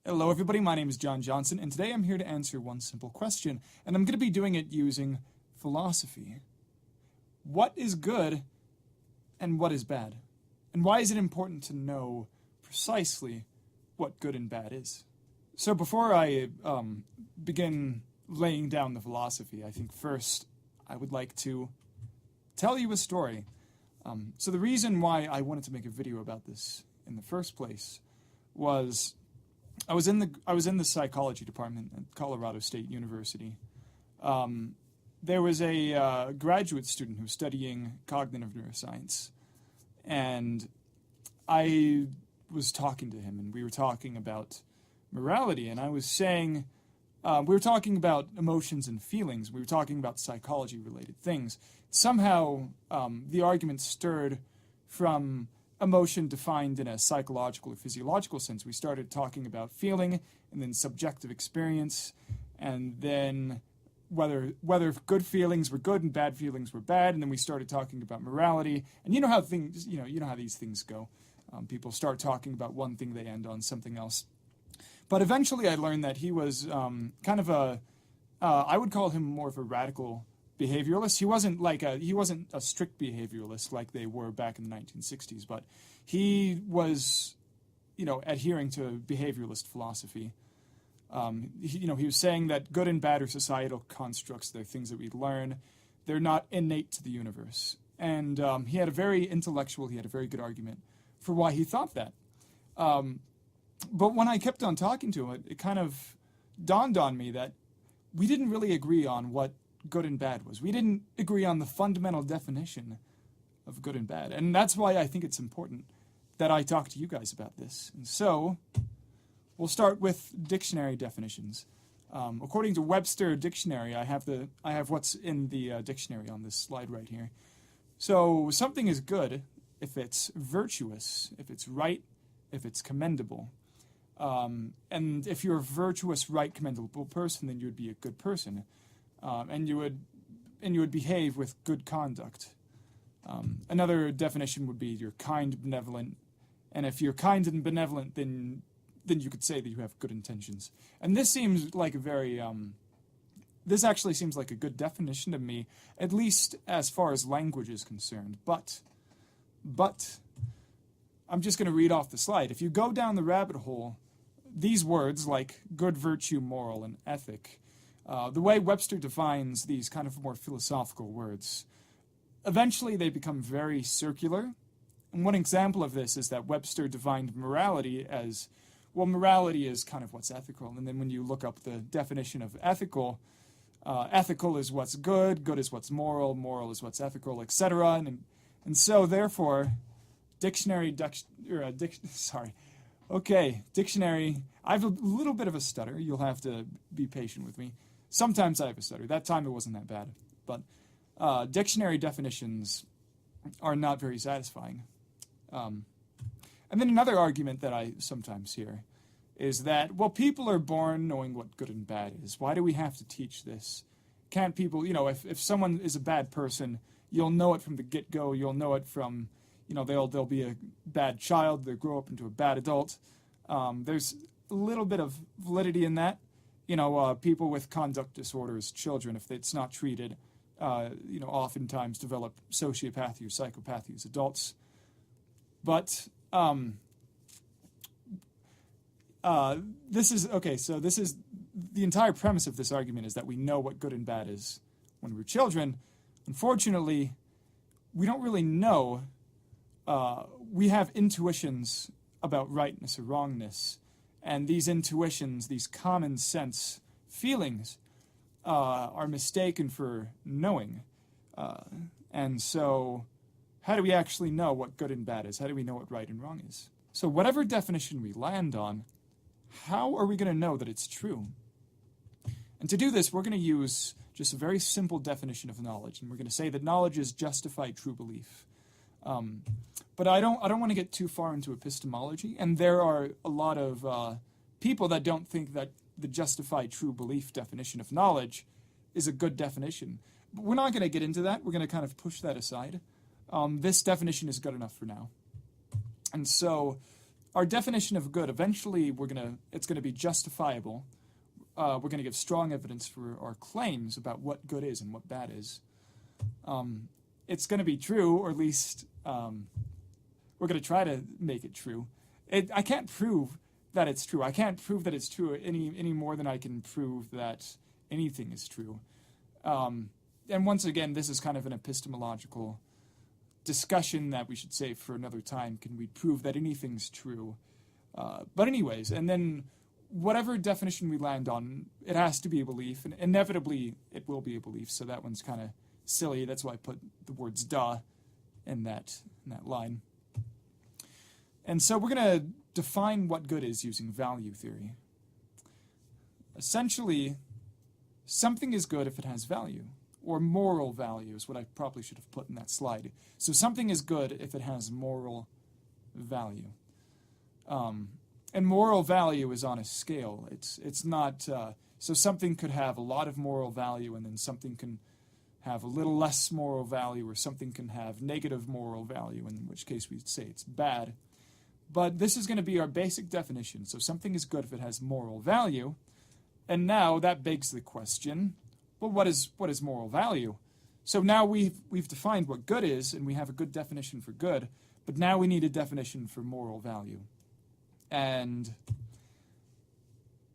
Hello everybody, my name is John Johnson, and today I'm here to answer one simple question, and I'm going to be doing it using philosophy. What is good and what is bad? And why is it important to know precisely what good and bad is? So before I begin laying down the philosophy, I think first I would like to tell you a story. So the reason why I wanted to make a video about this in the first place was I was in the psychology department at Colorado State University. There was a graduate student who was studying cognitive neuroscience, and I was talking to him, and we were talking about morality, and I was saying, we were talking about emotions and feelings. We were talking about psychology-related things. Somehow, the argument stirred from emotion defined in a psychological or physiological sense. We started talking about feeling, and then subjective experience, and then whether good feelings were good and bad feelings were bad, and then we started talking about morality. And you know how things, you know how these things go. People start talking about one thing, they end on something else. But eventually, I learned that he was kind of I would call him more of a radical behavioralist. He wasn't a strict behavioralist like they were back in the 1960s, but he was, adhering to behavioralist philosophy. He was saying that good and bad are societal constructs. They're things that we learn. They're not innate to the universe. And he had a very good argument for why he thought that. But when I kept on talking to him, it kind of dawned on me that we didn't really agree on what good and bad was. We didn't agree on the fundamental definition of good and bad. And that's why I think it's important that I talk to you guys about this. And so, we'll start with dictionary definitions. According to Webster Dictionary, I have what's in the dictionary on this slide right here. So, something is good if it's virtuous, if it's right, if it's commendable. And if you're a virtuous, right, commendable person, then you would be a good person. And you would behave with good conduct. Another definition would be you're kind, benevolent, and if you're kind and benevolent, then you could say that you have good intentions. And this seems like a very this actually seems like a good definition to me, at least as far as language is concerned. But I'm just going to read off the slide. If you go down the rabbit hole, these words like good, virtue, moral, and ethic. The way Webster defines these kind of more philosophical words, eventually they become very circular. And one example of this is that Webster defined morality as, well, morality is kind of what's ethical. And then when you look up the definition of ethical, ethical is what's good, good is what's moral, moral is what's ethical, etc. And so therefore, dictionary, I have a little bit of a stutter. You'll have to be patient with me. Sometimes I have a stutter. That time it wasn't that bad. But dictionary definitions are not very satisfying. And then another argument that I sometimes hear is that, well, people are born knowing what good and bad is. Why do we have to teach this? Can't people, if someone is a bad person, you'll know it from the get-go. You'll know it from, they'll be a bad child. They'll grow up into a bad adult. There's a little bit of validity in that. People with conduct disorders, children, if it's not treated, oftentimes develop sociopathy or psychopathy as adults. But this is the entire premise of this argument is that we know what good and bad is when we're children. Unfortunately, we don't really know. We have intuitions about rightness or wrongness. And these intuitions, these common sense feelings, are mistaken for knowing. And so, how do we actually know what good and bad is? How do we know what right and wrong is? So whatever definition we land on, how are we going to know that it's true? And to do this, we're going to use just a very simple definition of knowledge. And we're going to say that knowledge is justified true belief. But I don't want to get too far into epistemology, and there are a lot of people that don't think that the justified true belief definition of knowledge is a good definition. But we're not going to get into that. We're going to kind of push that aside. This definition is good enough for now. And so our definition of good, eventually it's gonna be justifiable. We're gonna give strong evidence for our claims about what good is and what bad is. It's gonna be true, or at least we're gonna try to make it true. I can't prove that it's true. I can't prove that it's true any more than I can prove that anything is true. And once again, this is kind of an epistemological discussion that we should save for another time. Can we prove that anything's true? But anyways, and then whatever definition we land on, it has to be a belief, and inevitably it will be a belief, so that one's kind of silly. That's why I put the words duh in that line. And so we're going to define what good is using value theory. Essentially, something is good if it has value, or moral value is what I probably should have put in that slide. So something is good if it has moral value. And moral value is on a scale. It's not, so something could have a lot of moral value, and then something can have a little less moral value, or something can have negative moral value, in which case we'd say it's bad. But this is going to be our basic definition. So something is good if it has moral value. And now that begs the question, well, what is moral value? So now we've defined what good is, and we have a good definition for good, but now we need a definition for moral value. And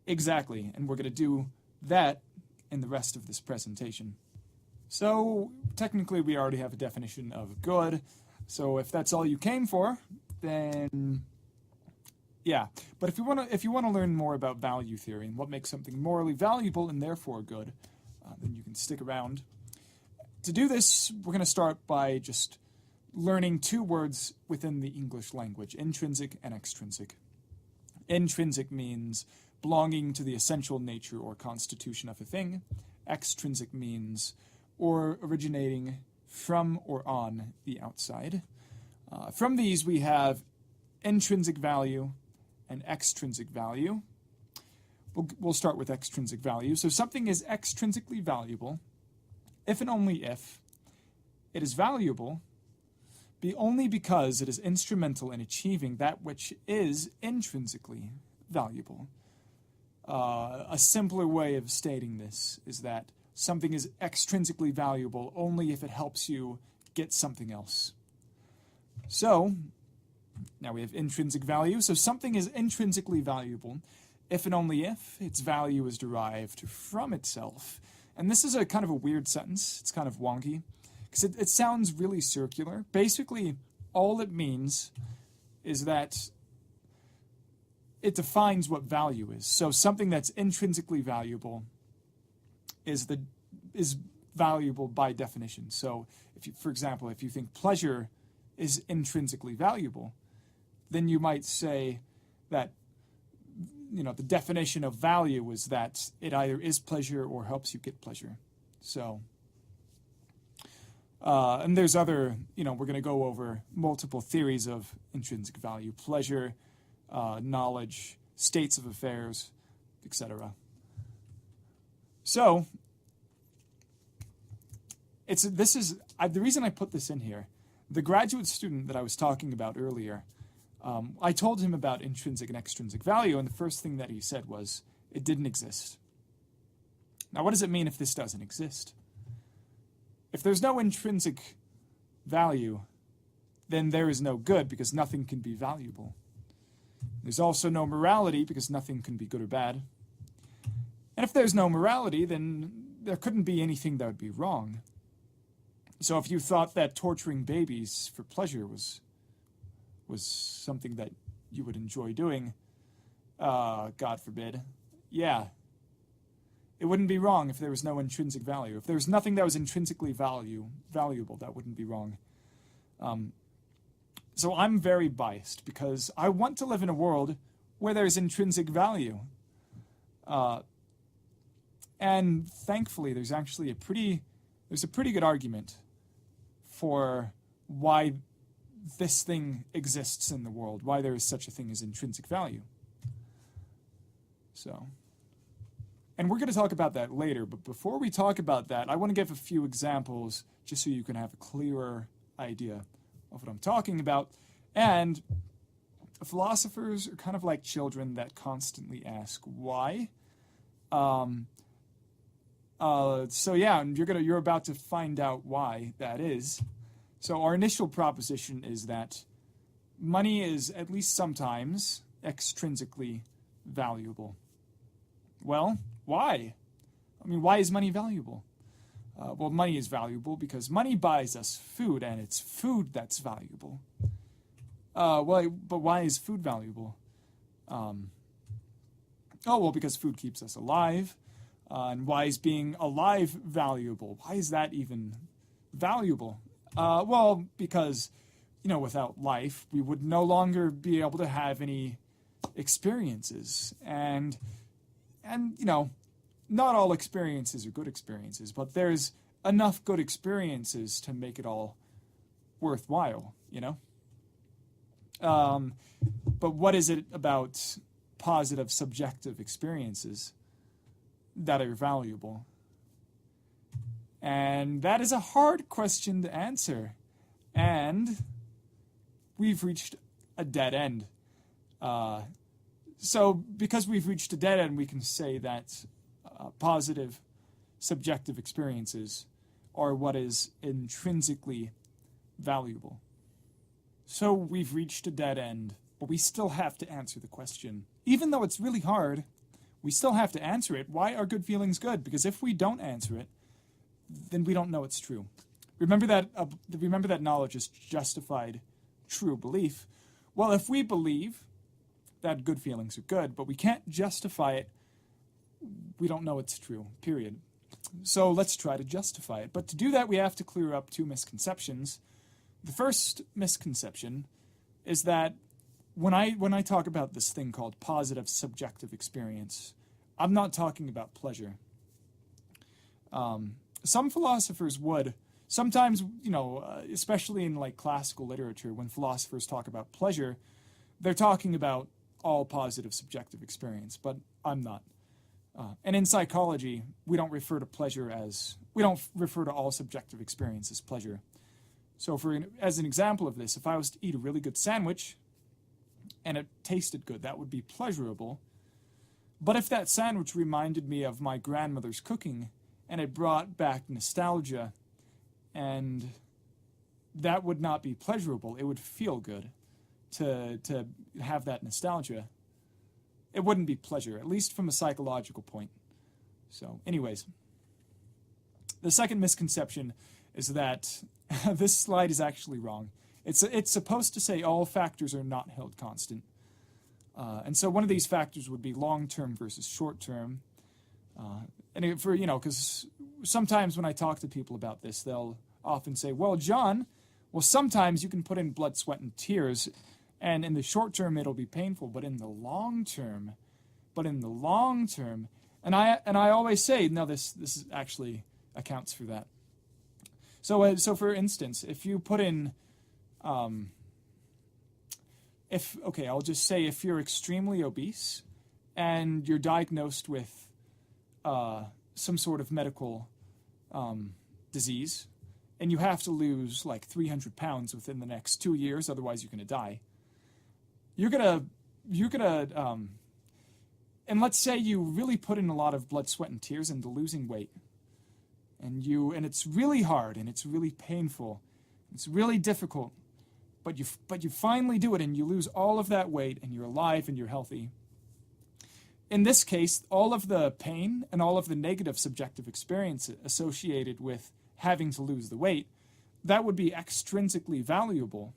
exactly, and we're going to do that in the rest of this presentation. So technically we already have a definition of good, so if that's all you came for, then yeah. But if you want to learn more about value theory and what makes something morally valuable and therefore good, then you can stick around. To do this, we're going to start by just learning two words within the English language, intrinsic and extrinsic. Intrinsic means belonging to the essential nature or constitution of a thing. Extrinsic means or originating from or on the outside. From these we have intrinsic value and extrinsic value. We'll start with extrinsic value. So something is extrinsically valuable if and only if it is valuable only because it is instrumental in achieving that which is intrinsically valuable. A simpler way of stating this is that something is extrinsically valuable only if it helps you get something else. So, now we have intrinsic value. So something is intrinsically valuable if and only if its value is derived from itself. And this is a kind of a weird sentence. It's kind of wonky, because it sounds really circular. Basically, all it means is that it defines what value is. So something that's intrinsically valuable is valuable by definition. So, for example, if you think pleasure is intrinsically valuable, then you might say that, the definition of value is that it either is pleasure or helps you get pleasure. So, and there's other, we're going to go over multiple theories of intrinsic value: pleasure, knowledge, states of affairs, etc. So, the reason I put this in here. The graduate student that I was talking about earlier, I told him about intrinsic and extrinsic value, and the first thing that he said was, it didn't exist. Now, what does it mean if this doesn't exist? If there's no intrinsic value, then there is no good, because nothing can be valuable. There's also no morality, because nothing can be good or bad. And if there's no morality, then there couldn't be anything that would be wrong. So if you thought that torturing babies for pleasure was something that you would enjoy doing, God forbid, yeah, it wouldn't be wrong if there was no intrinsic value. If there was nothing that was intrinsically valuable, that wouldn't be wrong. So I'm very biased because I want to live in a world where there's intrinsic value. And thankfully, there's actually a pretty good argument for why this thing exists in the world, why there is such a thing as intrinsic value. So, and we're going to talk about that later, but before we talk about that, I want to give a few examples just so you can have a clearer idea of what I'm talking about. And philosophers are kind of like children that constantly ask why. So yeah, and you're about to find out why that is. So our initial proposition is that money is, at least sometimes, extrinsically valuable. Well, why? I mean, why is money valuable? Well, money is valuable because money buys us food, and it's food that's valuable. But why is food valuable? Because food keeps us alive. And why is being alive valuable? Why is that even valuable? Because, without life, we would no longer be able to have any experiences. And not all experiences are good experiences, but there's enough good experiences to make it all worthwhile, But what is it about positive subjective experiences that are valuable? And that is a hard question to answer. And we've reached a dead end. So because we've reached a dead end, we can say that positive subjective experiences are what is intrinsically valuable. So we've reached a dead end, but we still have to answer the question. Even though it's really hard, we still have to answer it. Why are good feelings good? Because if we don't answer it, then we don't know it's true. Remember that knowledge is justified true belief. Well, if we believe that good feelings are good, but we can't justify it, we don't know it's true, period. So let's try to justify it. But to do that, we have to clear up two misconceptions. The first misconception is that when I talk about this thing called positive subjective experience, I'm not talking about pleasure. Some philosophers would. Sometimes, especially in like classical literature, when philosophers talk about pleasure, they're talking about all positive subjective experience, but I'm not. And in psychology, we don't refer to all subjective experience as pleasure. So as an example of this, if I was to eat a really good sandwich and it tasted good, that would be pleasurable. But if that sandwich reminded me of my grandmother's cooking and it brought back nostalgia, and that would not be pleasurable, it would feel good to have that nostalgia. It wouldn't be pleasure, at least from a psychological point. So, anyways, the second misconception is that this slide is actually wrong. It's supposed to say all factors are not held constant. And so one of these factors would be long-term versus short-term. Because sometimes when I talk to people about this, they'll often say, well, John, sometimes you can put in blood, sweat, and tears, and in the short term it'll be painful, but in the long term, and I always say, no, this is actually accounts for that. So for instance, if you put in, I'll just say if you're extremely obese and you're diagnosed with some sort of medical disease, and you have to lose like 300 pounds within the next 2 years, otherwise you're going to die. You're gonna, and let's say you really put in a lot of blood, sweat, and tears into losing weight, and it's really hard, and it's really painful, it's really difficult, but you finally do it, and you lose all of that weight, and you're alive, and you're healthy. In this case, all of the pain and all of the negative subjective experience associated with having to lose the weight, that would be extrinsically valuable.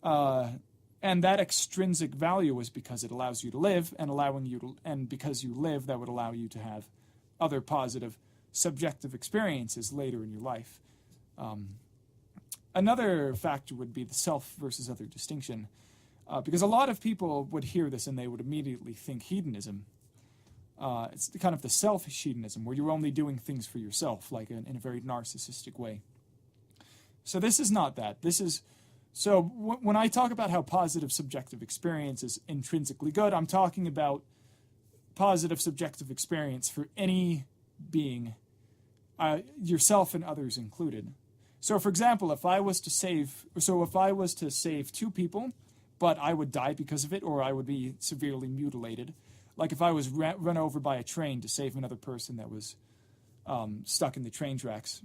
And that extrinsic value is because it allows you to live, and because you live, that would allow you to have other positive subjective experiences later in your life. Another factor would be the self versus other distinction. Because a lot of people would hear this and they would immediately think hedonism. It's kind of the selfish hedonism, where you're only doing things for yourself, like in a very narcissistic way. So this is not that. When I talk about how positive subjective experience is intrinsically good, I'm talking about positive subjective experience for any being, yourself and others included. So for example, if I was to save 2 people but I would die because of it, or I would be severely mutilated. Like if I was run over by a train to save another person that was stuck in the train tracks.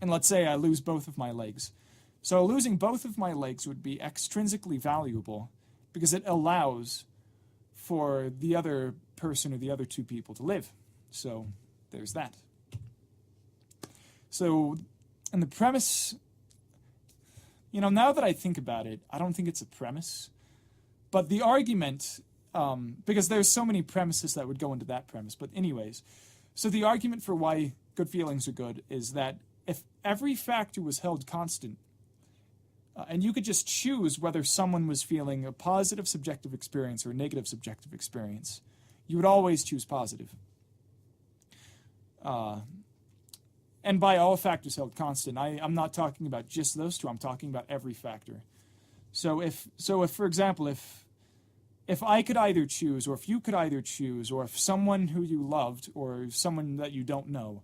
And let's say I lose both of my legs. So losing both of my legs would be extrinsically valuable because it allows for the other person or the other two people to live. So there's that. So, and the premise, now that I think about it, I don't think it's a premise. But the argument, because there's so many premises that would go into that premise. But anyways, so the argument for why good feelings are good is that if every factor was held constant, and you could just choose whether someone was feeling a positive subjective experience or a negative subjective experience, you would always choose positive. And by all factors held constant, I'm not talking about just those two. I'm talking about every factor. So if for example, if I could either choose, or if you could either choose, or if someone who you loved, or someone that you don't know,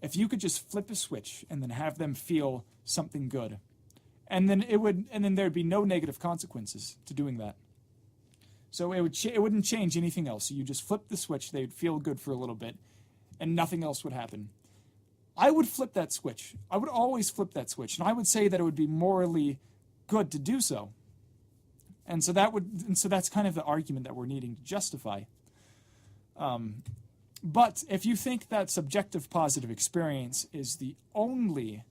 if you could just flip a switch and then have them feel something good, and then there'd be no negative consequences to doing that. So it wouldn't change anything else. So you just flip the switch, they'd feel good for a little bit, and nothing else would happen. I would flip that switch. I would always flip that switch, and I would say that it would be morally good to do so. And so that's kind of the argument that we're needing to justify. But if you think that subjective positive experience is the only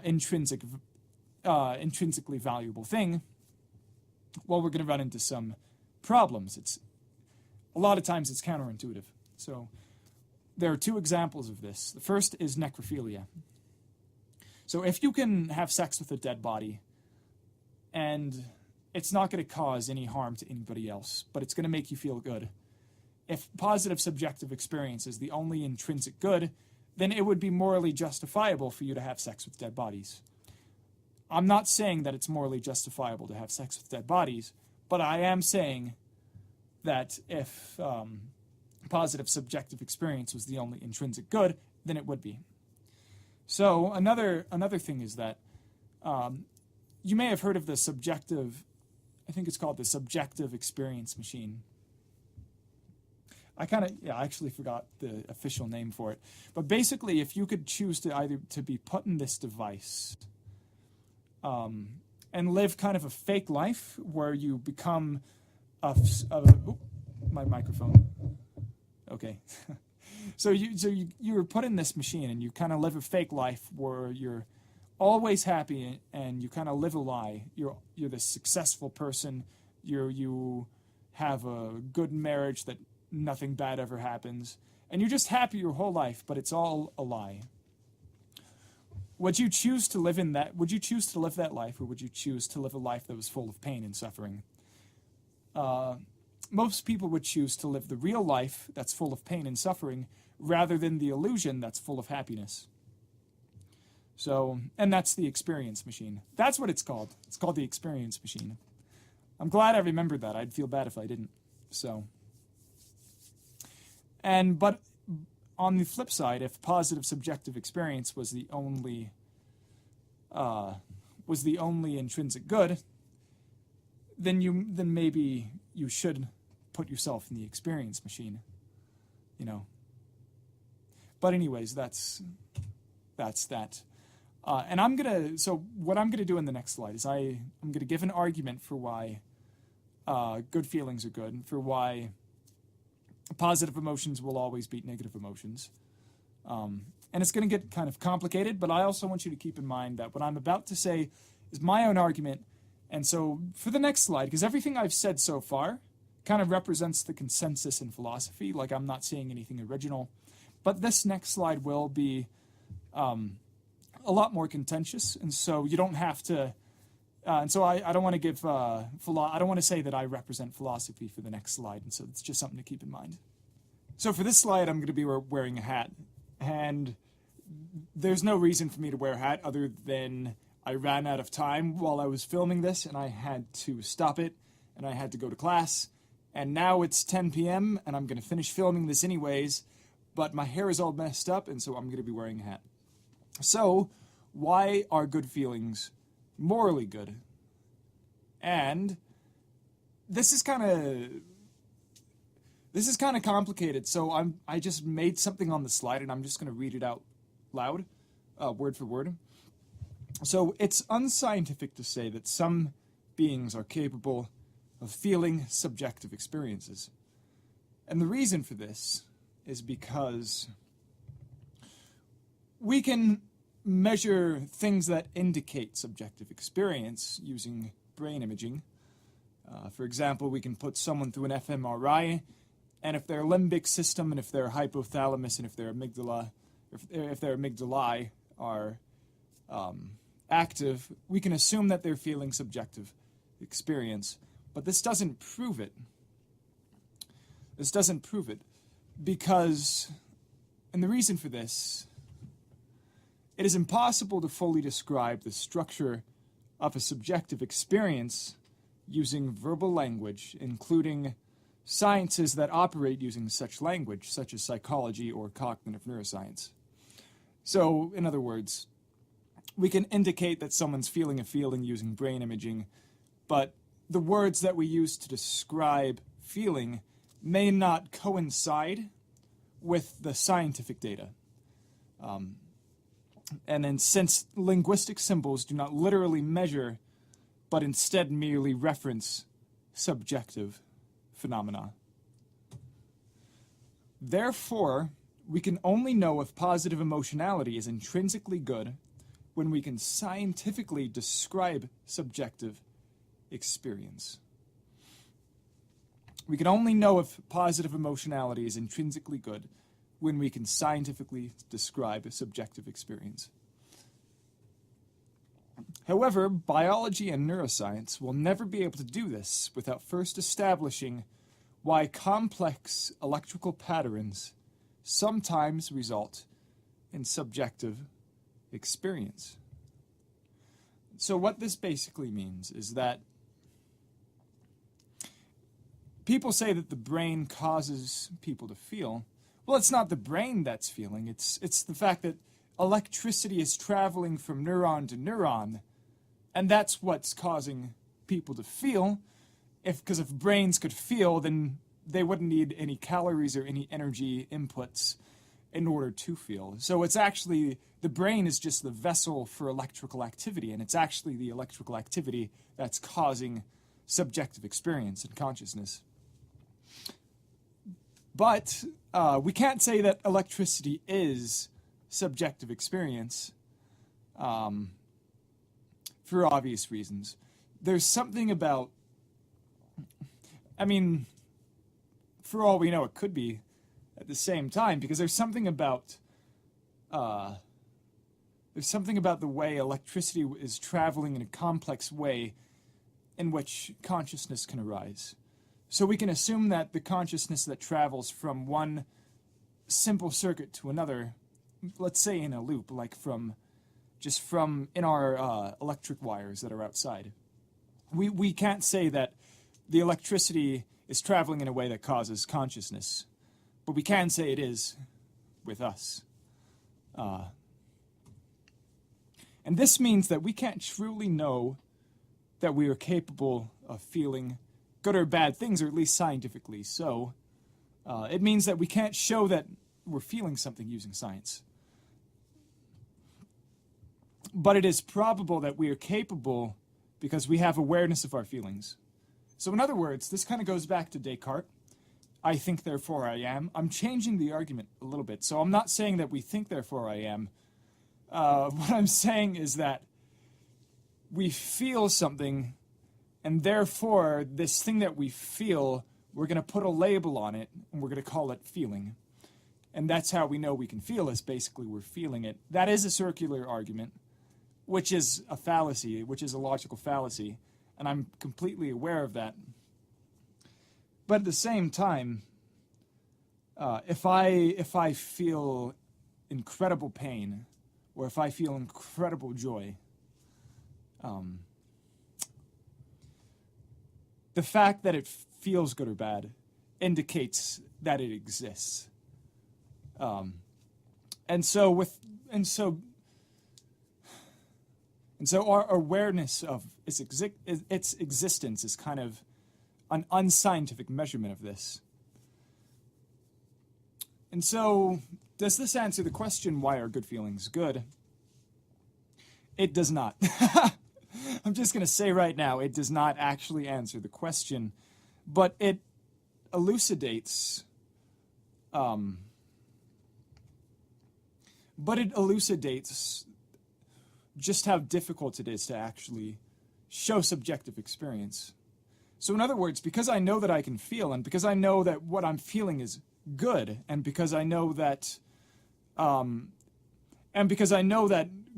intrinsically valuable thing, well, we're going to run into some problems. A lot of times it's counterintuitive. So there are two examples of this. The first is necrophilia. So if you can have sex with a dead body, and it's not going to cause any harm to anybody else, but it's going to make you feel good. If positive subjective experience is the only intrinsic good, then it would be morally justifiable for you to have sex with dead bodies. I'm not saying that it's morally justifiable to have sex with dead bodies, but I am saying that if positive subjective experience was the only intrinsic good, then it would be. So another thing is that you may have heard of the subjective, I think it's called the subjective experience machine. I actually forgot the official name for it. But basically, if you could choose to be put in this device and live kind of a fake life where you become my microphone. Okay. So you were put in this machine and you kind of live a fake life where you're always happy and you kind of live a lie. You're this successful person. You have a good marriage that nothing bad ever happens, and you're just happy your whole life, but it's all a lie. Would you choose to live in that? Would you choose to live that life, or would you choose to live a life that was full of pain and suffering? Most people would choose to live the real life that's full of pain and suffering rather than the illusion that's full of happiness. So, and that's the experience machine. That's what it's called. It's called the experience machine. I'm glad I remembered that. I'd feel bad if I didn't. So, but on the flip side, if positive subjective experience was the only intrinsic good, then maybe you should put yourself in the experience machine, But anyways, that's that. And so what I'm gonna do in the next slide is I'm gonna give an argument for why good feelings are good, and for why positive emotions will always beat negative emotions. And it's going to get kind of complicated, but I also want you to keep in mind that what I'm about to say is my own argument. And so for the next slide, because everything I've said so far kind of represents the consensus in philosophy, like I'm not saying anything original, but this next slide will be a lot more contentious, and so you don't have to and so I don't want to give I don't want to say that I represent philosophy for the next slide, and so it's just something to keep in mind. So for this slide, I'm going to be wearing a hat, and there's no reason for me to wear a hat other than I ran out of time while I was filming this, and I had to stop it, and I had to go to class, and now it's 10 p.m., and I'm going to finish filming this anyways, but my hair is all messed up, and so I'm going to be wearing a hat. So, why are good feelings morally good? And this is kind of complicated. So I just made something on the slide, and I'm just going to read it out loud, word for word. So it's unscientific to say that some beings are capable of feeling subjective experiences. And the reason for this is because we can measure things that indicate subjective experience using brain imaging. For example, we can put someone through an fMRI, and if their limbic system and if their hypothalamus and if their amygdala, if their amygdalae are active, we can assume that they're feeling subjective experience. But this doesn't prove it. This doesn't prove it because, and the reason for this, it is impossible to fully describe the structure of a subjective experience using verbal language, including sciences that operate using such language, such as psychology or cognitive neuroscience. So, in other words, we can indicate that someone's feeling a feeling using brain imaging, but the words that we use to describe feeling may not coincide with the scientific data. And then since linguistic symbols do not literally measure, but instead merely reference subjective phenomena. Therefore, we can only know if positive emotionality is intrinsically good when we can scientifically describe subjective experience. We can only know if positive emotionality is intrinsically good when we can scientifically describe subjective experience. However, biology and neuroscience will never be able to do this without first establishing why complex electrical patterns sometimes result in subjective experience. So what this basically means is that people say that the brain causes people to feel. Well, it's not the brain that's feeling. It's the fact that electricity is traveling from neuron to neuron, and that's what's causing people to feel. Because if brains could feel, then they wouldn't need any calories or any energy inputs in order to feel. So it's actually, the brain is just the vessel for electrical activity, and it's actually the electrical activity that's causing subjective experience and consciousness. But we can't say that electricity is subjective experience for obvious reasons. There's something about, I mean, for all we know, it could be at the same time, because there's something about the way electricity is traveling in a complex way in which consciousness can arise. So we can assume that the consciousness that travels from one simple circuit to another, let's say in a loop, like from in our electric wires that are outside. We can't say that the electricity is traveling in a way that causes consciousness, but we can say it is with us. And this means that we can't truly know that we are capable of feeling good or bad things, or at least scientifically so. It means that we can't show that we're feeling something using science. But it is probable that we are capable because we have awareness of our feelings. So in other words, this kind of goes back to Descartes. I think, therefore I am. I'm changing the argument a little bit. So I'm not saying that we think, therefore I am. What I'm saying is that we feel something, and therefore this thing that we feel, we're going to put a label on it, and we're going to call it feeling. And that's how we know we can feel, is basically we're feeling it. That is a circular argument, which is a fallacy, which is a logical fallacy, and I'm completely aware of that. But at the same time, if I feel incredible pain, or if I feel incredible joy, the fact that it feels good or bad indicates that it exists. And so And so our awareness of its existence is kind of an unscientific measurement of this. And so, does this answer the question, why are good feelings good? It does not. I'm just going to say right now, it does not actually answer the question, but it elucidates just how difficult it is to actually show subjective experience. So in other words, because I know that I can feel, and because I know that what I'm feeling is good, and because I know that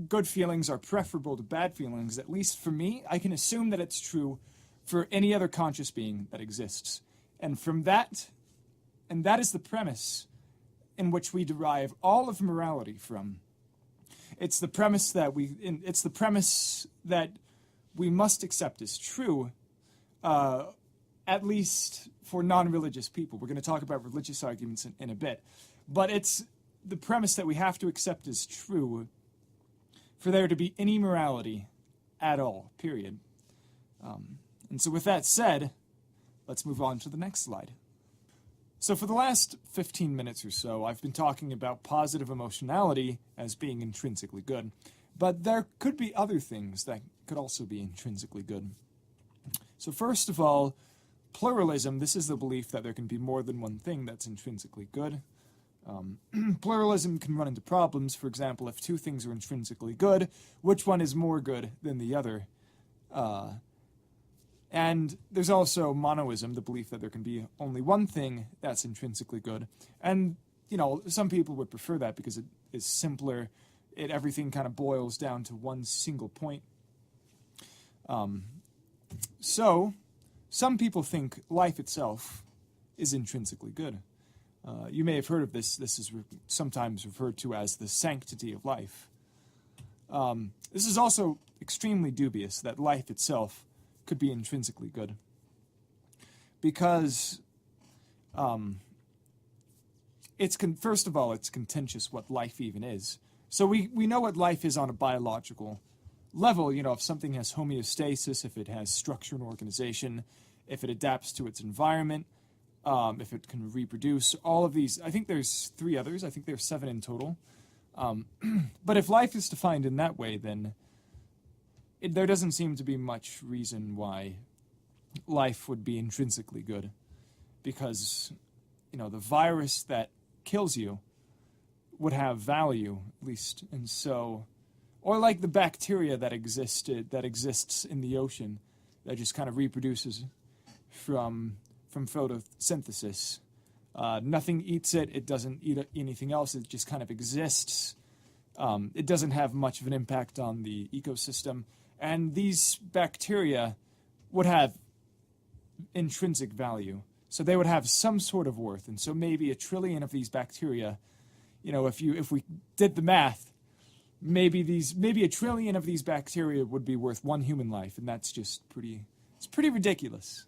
good feelings are preferable to bad feelings, at least for me, I can assume that it's true for any other conscious being that exists. And that is the premise in which we derive all of morality from. It's the premise that we must accept as true, at least for non-religious people. We're going to talk about religious arguments in a bit, but it's the premise that we have to accept as true for there to be any morality at all, period. And so with that said, let's move on to the next slide. So for the last 15 minutes or so, I've been talking about positive emotionality as being intrinsically good, but there could be other things that could also be intrinsically good. So first of all, pluralism. This is the belief that there can be more than one thing that's intrinsically good. Pluralism can run into problems. For example, if two things are intrinsically good, which one is more good than the other? And there's also monoism, the belief that there can be only one thing that's intrinsically good. And, some people would prefer that because it is simpler. Everything kind of boils down to one single point. So, some people think life itself is intrinsically good. You may have heard of this. This is sometimes referred to as the sanctity of life. This is also extremely dubious that life itself could be intrinsically good. Because first of all, it's contentious what life even is. So we know what life is on a biological level. If something has homeostasis, if it has structure and organization, if it adapts to its environment, if it can reproduce, all of these. I think there's 3 others. I think there's 7 in total. But if life is defined in that way, then there doesn't seem to be much reason why life would be intrinsically good. Because, the virus that kills you would have value, at least. And so, or like the bacteria that exists in the ocean that just kind of reproduces from photosynthesis. Nothing eats it. It doesn't eat anything else. It just kind of exists. It doesn't have much of an impact on the ecosystem. And these bacteria would have intrinsic value. So they would have some sort of worth. And so maybe 1 trillion of these bacteria, if we did the math, maybe 1 trillion of these bacteria would be worth 1 human life. And that's just it's pretty ridiculous.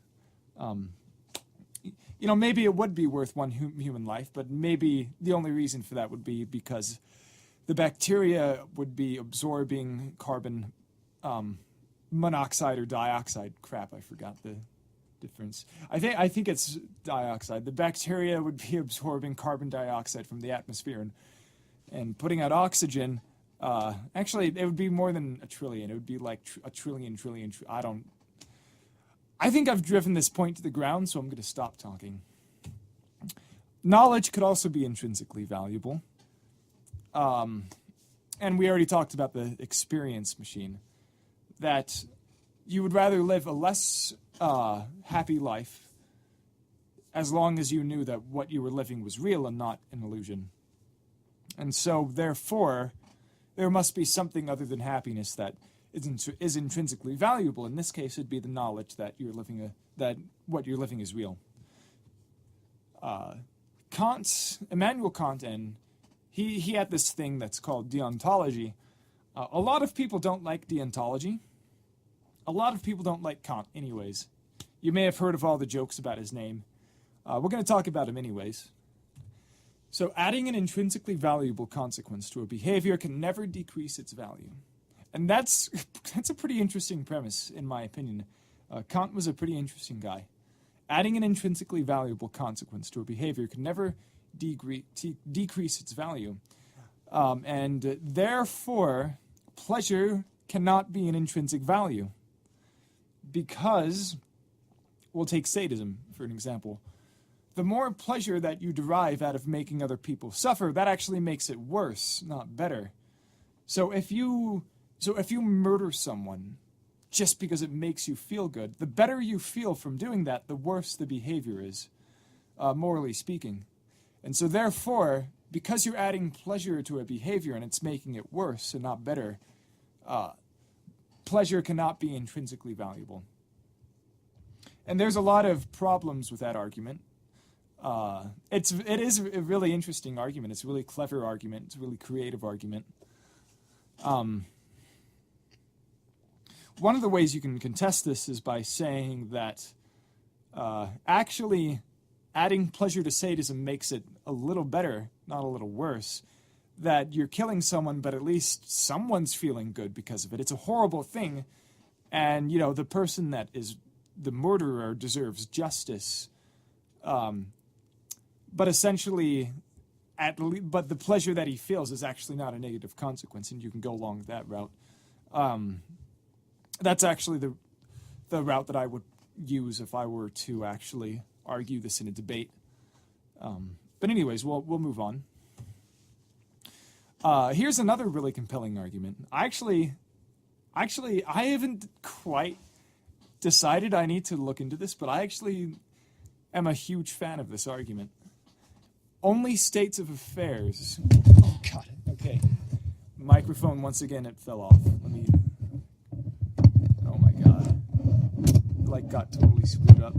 Maybe it would be worth 1 human life, but maybe the only reason for that would be because the bacteria would be absorbing carbon monoxide or dioxide. Crap, I forgot the difference. I think it's dioxide. The bacteria would be absorbing carbon dioxide from the atmosphere and putting out oxygen. Actually, it would be more than 1 trillion. It would be like a trillion. I think I've driven this point to the ground, so I'm going to stop talking. Knowledge could also be intrinsically valuable. And we already talked about the experience machine, that you would rather live a less happy life as long as you knew that what you were living was real and not an illusion. And so, therefore, there must be something other than happiness that is intrinsically valuable. In this case, it'd be the knowledge that that what you're living is real. Immanuel Kant, and he had this thing that's called deontology. A lot of people don't like deontology. A lot of people don't like Kant anyways. You may have heard of all the jokes about his name. We're going to talk about him anyways. So adding an intrinsically valuable consequence to a behavior can never decrease its value. And that's a pretty interesting premise, in my opinion. Kant was a pretty interesting guy. Adding an intrinsically valuable consequence to a behavior can never decrease its value. And therefore, pleasure cannot be an intrinsic value. Because, we'll take sadism for an example. The more pleasure that you derive out of making other people suffer, that actually makes it worse, not better. So if you murder someone just because it makes you feel good, the better you feel from doing that, the worse the behavior is, morally speaking. And so therefore, because you're adding pleasure to a behavior and it's making it worse and not better, pleasure cannot be intrinsically valuable. And there's a lot of problems with that argument. It is a really interesting argument. It's a really clever argument. It's a really creative argument. One of the ways you can contest this is by saying that actually adding pleasure to sadism makes it a little better, not a little worse. That you're killing someone, but at least someone's feeling good because of it. It's a horrible thing, and the person that is the murderer deserves justice. But essentially, but the pleasure that he feels is actually not a negative consequence, and you can go along that route. That's actually the route that I would use if I were to actually argue this in a debate. But anyways, we'll move on. Here's another really compelling argument. I haven't quite decided I need to look into this, but I actually am a huge fan of this argument. Only states of affairs. Oh, God. Okay. Microphone, once again, it fell off. Oh, my God. It, got totally screwed up.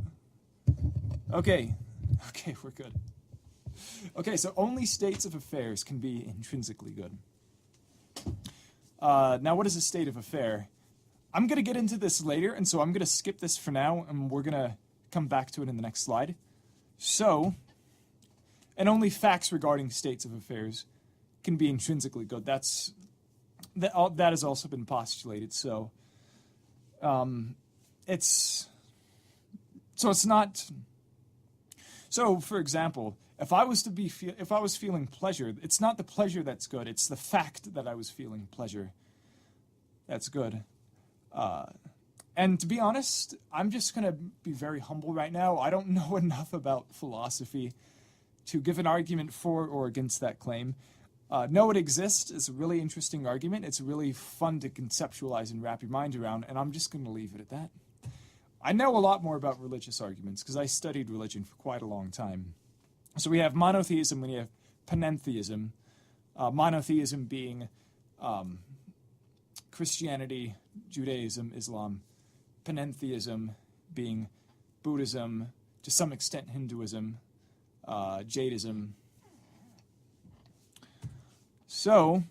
Okay. Okay, we're good. Okay, so only states of affairs can be intrinsically good. Now, what is a state of affair? I'm going to get into this later, and so I'm going to skip this for now, and we're going to come back to it in the next slide. So, and only facts regarding states of affairs can be intrinsically good. That has also been postulated. So, it's not. So, for example, if I was feeling pleasure, it's not the pleasure that's good. It's the fact that I was feeling pleasure that's good. And to be honest, I'm just going to be very humble right now. I don't know enough about philosophy to give an argument for or against that claim. Know it exists is a really interesting argument. It's really fun to conceptualize and wrap your mind around, and I'm just going to leave it at that. I know a lot more about religious arguments because I studied religion for quite a long time. So we have monotheism and we have panentheism. Monotheism being Christianity, Judaism, Islam. Panentheism being Buddhism, to some extent Hinduism, Jaidism. So,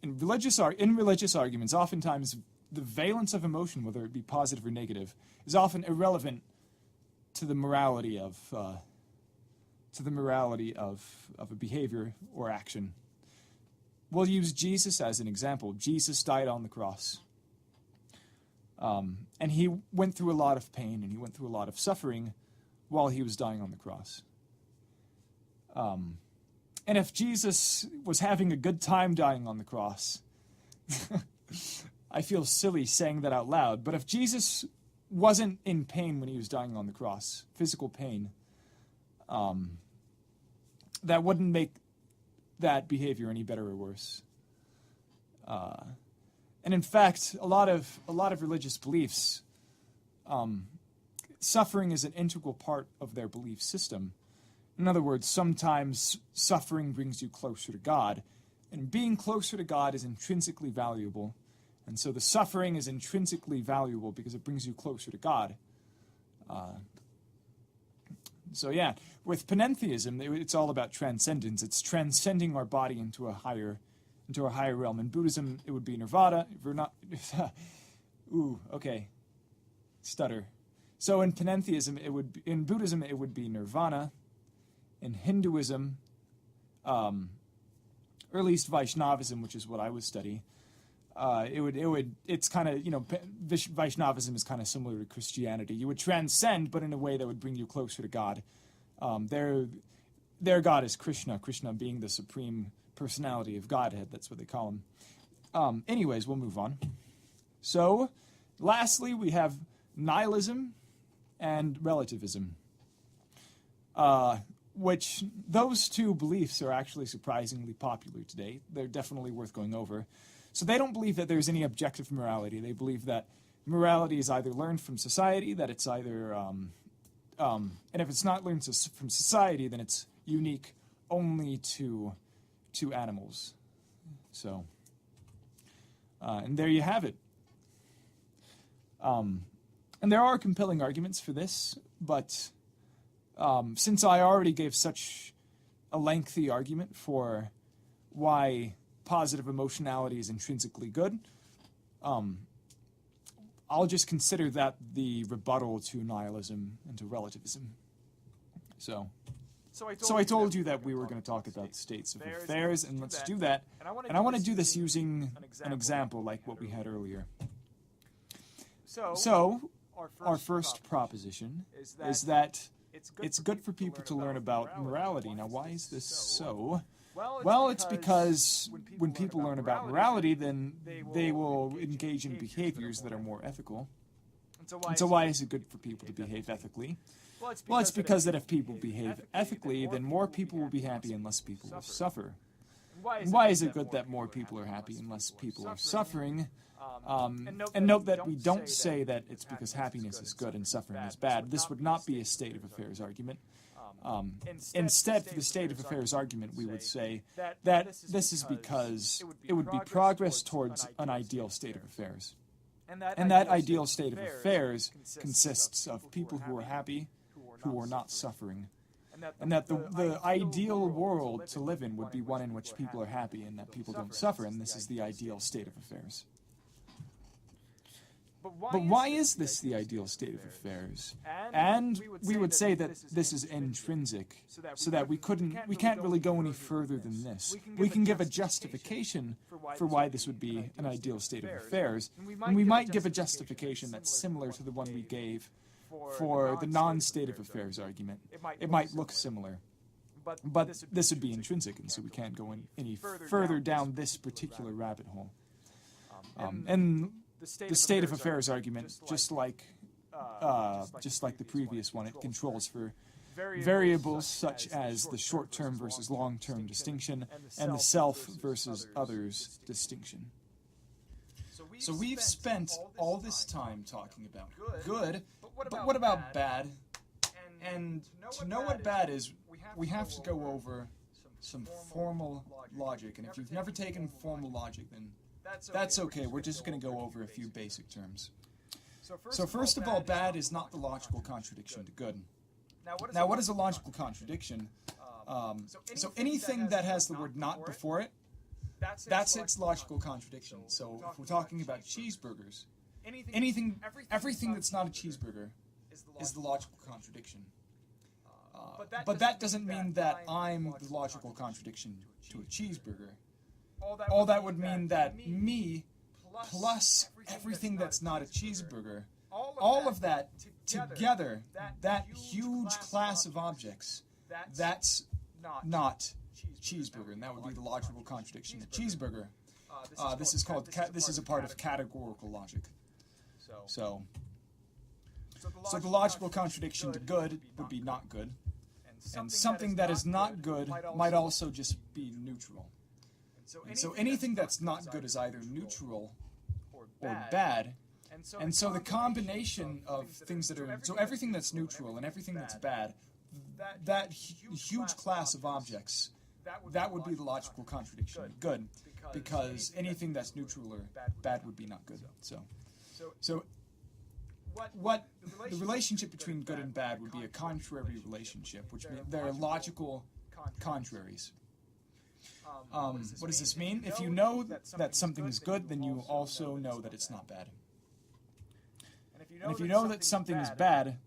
in religious arguments, oftentimes the valence of emotion, whether it be positive or negative, is often irrelevant to the morality of a behavior or action. We'll use Jesus as an example. Jesus died on the cross. And he went through a lot of pain and he went through a lot of suffering while he was dying on the cross. And if Jesus was having a good time dying on the cross, I feel silly saying that out loud, but if Jesus wasn't in pain when he was dying on the cross, physical pain, that wouldn't make that behavior any better or worse. And in fact, a lot of religious beliefs, suffering is an integral part of their belief system. In other words, sometimes suffering brings you closer to God, and being closer to God is intrinsically valuable. And so the suffering is intrinsically valuable because it brings you closer to God. So yeah, with panentheism, it's all about transcendence. It's transcending our body into a higher realm. In Buddhism, it would be nirvana. Ooh, okay. Stutter. So in panentheism, in Buddhism, it would be nirvana. In Hinduism, or at least Vaishnavism, which is what I would study, it's kind of, Vaishnavism is kind of similar to Christianity. You would transcend, but in a way that would bring you closer to God. Their God is Krishna, Krishna being the supreme personality of Godhead. That's what they call him. Anyways, we'll move on. So, lastly, we have nihilism and relativism, which those two beliefs are actually surprisingly popular today. They're definitely worth going over. So they don't believe that there's any objective morality. They believe that morality is either learned from society, that it's either, and if it's not learned from society, then it's unique only to animals. So, and there you have it. And there are compelling arguments for this, but since I already gave such a lengthy argument for why positive emotionality is intrinsically good, I'll just consider that the rebuttal to nihilism and to relativism. So I told you that we were going to talk about the states of affairs, and let's do that. And I want to do this using an example like what we had earlier. So our first proposition is that it's good for people to learn about morality. Now, why is this so? Well, it's because when people learn about morality, then they will engage in behaviors that are more ethical. And so why is it good for people to behave ethically? Well, it's because that if people behave ethically, then more people will be happy and less people will suffer. And why is it good that more people are happy and less people are suffering? And note that we don't say that it's because happiness is good and suffering is bad. This would not be a state of affairs argument. Instead, for the state of affairs argument, we would say that this is because it would be progress towards an ideal state of affairs. And that ideal state of affairs consists of people who are happy, who are not suffering. And that the ideal world to live in would be one in which people are happy and that people don't suffer, and this is the ideal state of affairs. But why is this the ideal state of affairs? And we would say that this is intrinsic, so that we can't really go any further than this. We can give a justification for why this would be an ideal state of affairs, and we might give a justification that's similar to the one we gave for the non-state of affairs argument. It might look similar, but this would be intrinsic, and so we can't go any further down this particular rabbit hole. And the state of affairs argument, just like the previous one, it controls for variables such as the short-term versus long-term distinction and the self versus others distinction. So we've spent all this time talking about good, but what about bad? And to know what bad is, we have to go over some formal logic. And if you've never taken formal logic, then that's okay. We're just going to go over a few basic terms. So first of all, bad is not the logical contradiction to good. Now, what is a logical contradiction? So anything that has the word not before it, that's its logical contradiction. So if we're talking about cheeseburgers, everything that's not a cheeseburger is the logical contradiction. But that doesn't mean that I'm the logical contradiction to a cheeseburger. All that would mean that me plus everything that's not a cheeseburger, all of that together, that huge class of objects, that's not cheeseburger, and that would be the logical contradiction to cheeseburger. This is a part of categorical logic. So the logical contradiction to good would be not good, and something that is not good might also just be neutral. And so anything that's not good is either neutral or bad. And so the combination of things that are... So everything that's neutral and everything that's bad, that huge class of objects, that would be the logical contradiction of good, because anything that's neutral or bad would be not good. So what the relationship between good and bad would be a contrary relationship, which means they're logical contraries. What does this mean? If you know that something is good, then you also know that it's not bad. And if you know that something is bad,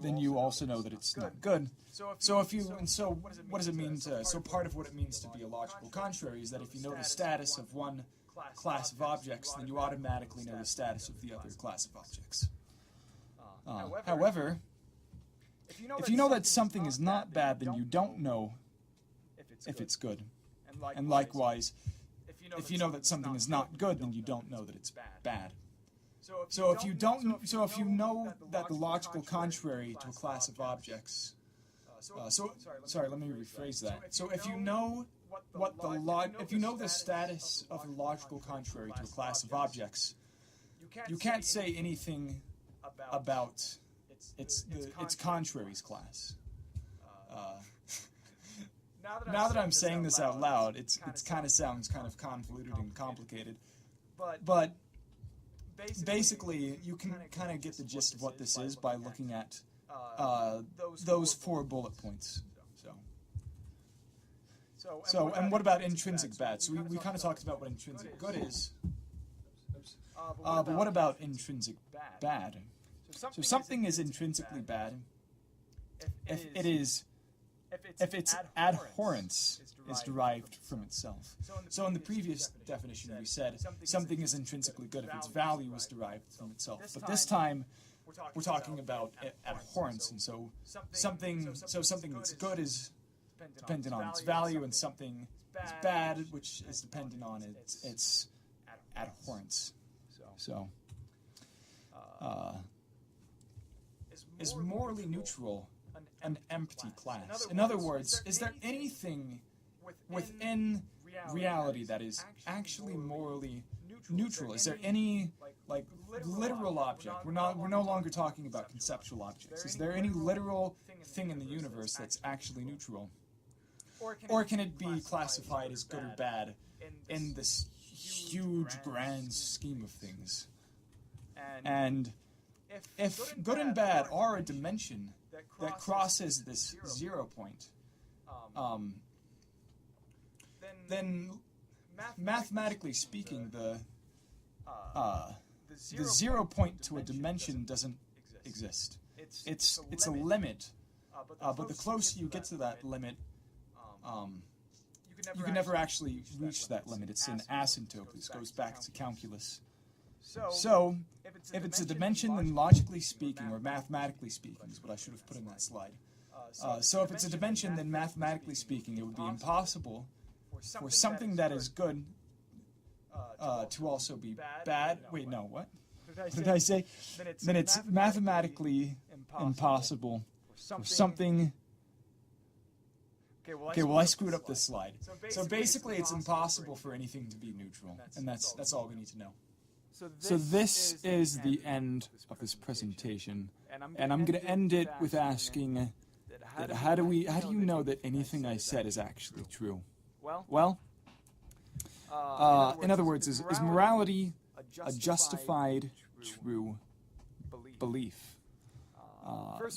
then you also know that it's not good. So what does it mean to... So part of what it means to be a logical contrary is that if you know the status of one class of objects, then you automatically know the status of the other class of objects. However, if you know that something is not bad, then you don't know if it's good. And likewise, if you know that something is not good, then you don't know that it's bad. So if you know that the logical contrary to a class of objects, sorry, let me rephrase that. So if you know the status of a logical contrary to a class of objects, you can't say anything about its contraries class. Now that I'm saying this out loud, it kind of sounds kind of convoluted and complicated, but basically you can kind of get the gist of what this is by looking at those 4 bullet points. So, and what about intrinsic bad? So we kind of talked about what intrinsic good is, but what about intrinsic bad? So something is intrinsically bad if its adherence is derived from itself. So in the previous definition we said something is intrinsically good if its value is derived from itself. But this time we're talking about abhorrence, and so something that's good is dependent on its value, and something is bad, which is dependent on its abhorrence. So, is morally neutral an empty class? In other words, is there anything within reality that is actually morally neutral? Is there any literal object? We're no longer talking about conceptual objects. Is there any literal thing in the universe that's actually neutral? Or can it be classified as good or bad in this huge grand scheme of things? And if good and bad are a dimension that crosses this 0 point, then mathematically speaking, the 0 point to a dimension doesn't exist. It's a limit, but the closer you get to that limit, you can never actually reach that limit. It's an asymptote. This goes back to calculus. So, if it's a dimension, then logically speaking, or mathematically speaking, is what I should have put in that slide. So if it's a dimension, then mathematically speaking, it would be impossible for something that is good to also be bad. Wait, no, what? What did I say? Then it's mathematically impossible for something... Okay, well I screwed up this slide. So basically it's impossible for anything to be neutral, and that's all we need to know. So this is the end of this presentation, and I'm going to end it with asking that how do you know that anything I said is actually true? Well, in other words, is morality a justified true belief?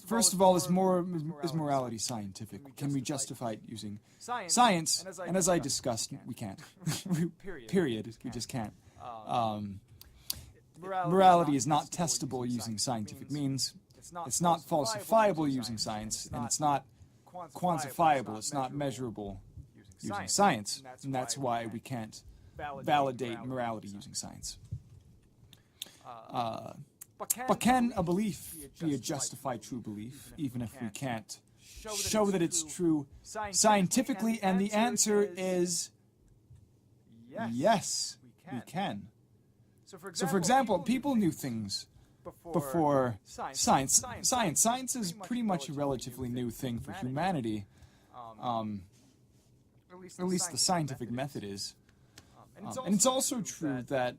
First of all, is morality scientific? Can we justify it using science? And as I discussed, we can't. Period. We just can't. Morality is not testable using scientific means. It's not falsifiable using science, and it's not quantifiable. It's not measurable using science, and that's why we can't validate morality using science. But can a belief be a justified true belief, even if we can't show that it's true scientifically? And the answer is yes, we can. So for example, people knew things before science. Science is pretty much a relatively new thing for humanity. At least the scientific method is. And it's also true that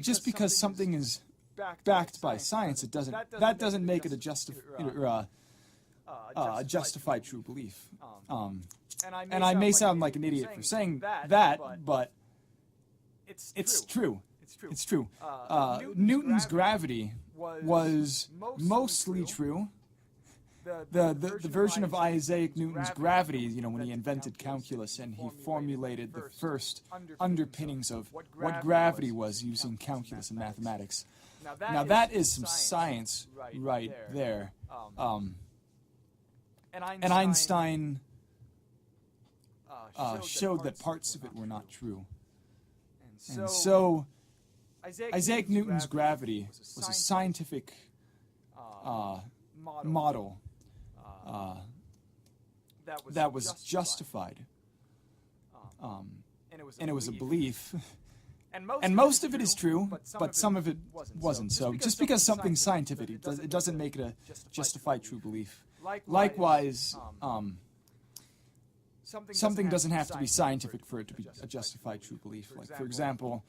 just because something is backed by science, that doesn't make it a justified true belief. And I may sound like an idiot for saying that, but it's true. It's true. Newton's gravity was mostly true. The version of Isaac Newton's gravity, when he invented calculus and he formulated the first underpinnings of what gravity was using calculus and mathematics. Now that is some science right there. And Einstein showed that parts of it were not true. And so Isaac Newton's gravity was a scientific model that was justified. And it was a belief. And most of it is true, but some of it wasn't. So just because something's scientific, it doesn't make it a justified true belief. Likewise, something doesn't have to be scientific for it to be a justified true belief. Like, for example,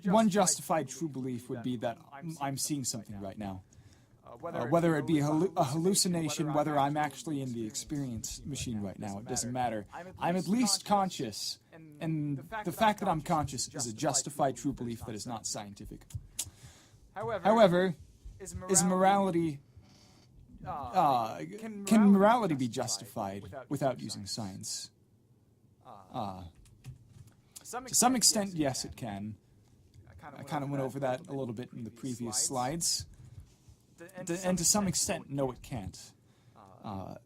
one justified true belief would be that I'm seeing something right now. Whether it be a hallucination, whether I'm actually in the experience machine right now, it doesn't matter. I'm at least conscious, and the fact that I'm conscious is a justified true belief that is not scientific. However, is morality can morality be justified without using science? To some extent, yes, it can. I kind of went over that a little bit in the previous slides. And to some extent, no, it can't.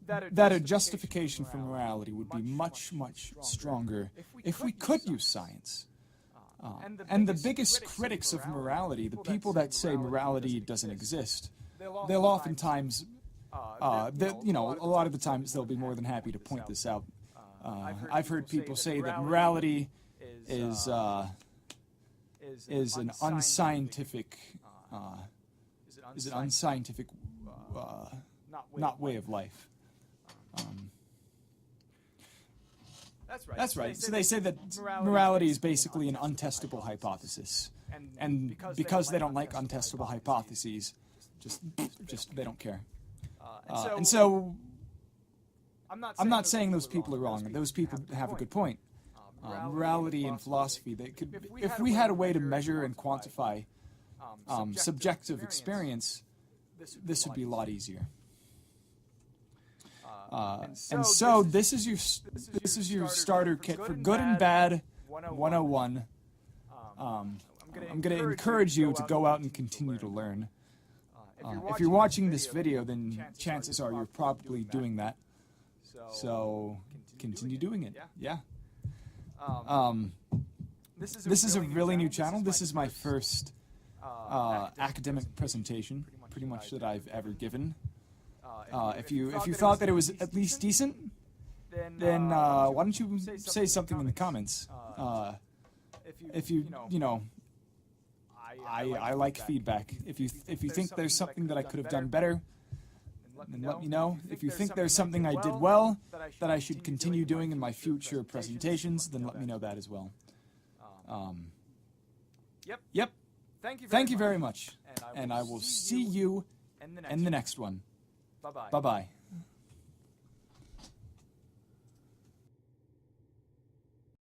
That a justification for morality would be much, much stronger if we could use science. And the biggest critics of morality, the people that say morality doesn't exist, they'll oftentimes, a lot of the times they'll be more than happy to point this out. I've heard people say that morality is an unscientific not way of life. That's right. So they say that morality is basically an untestable hypothesis, and because they don't like untestable hypotheses, just they don't care. And so I'm not saying those people are wrong. Those people have a good point. Morality and philosophy, if we had a way to measure and quantify subjective experience, this would be a lot easier. And so this is your starter kit for Good and Bad 101. I'm going to encourage you to go out and continue to learn. If you're watching this video, then chances are you're probably doing that. So continue doing it. Yeah. This is a really new channel. This is my first academic presentation, pretty much that I've ever given. If you thought that it was at least decent, then why don't you say something in the comments? I like feedback. If you think there's something that I could have done better, then let me know. If you think there's something I did well that I should continue doing in my future presentations, then let me know that as well. Yep. Thank you very much. And I will see you in the next one. Bye-bye.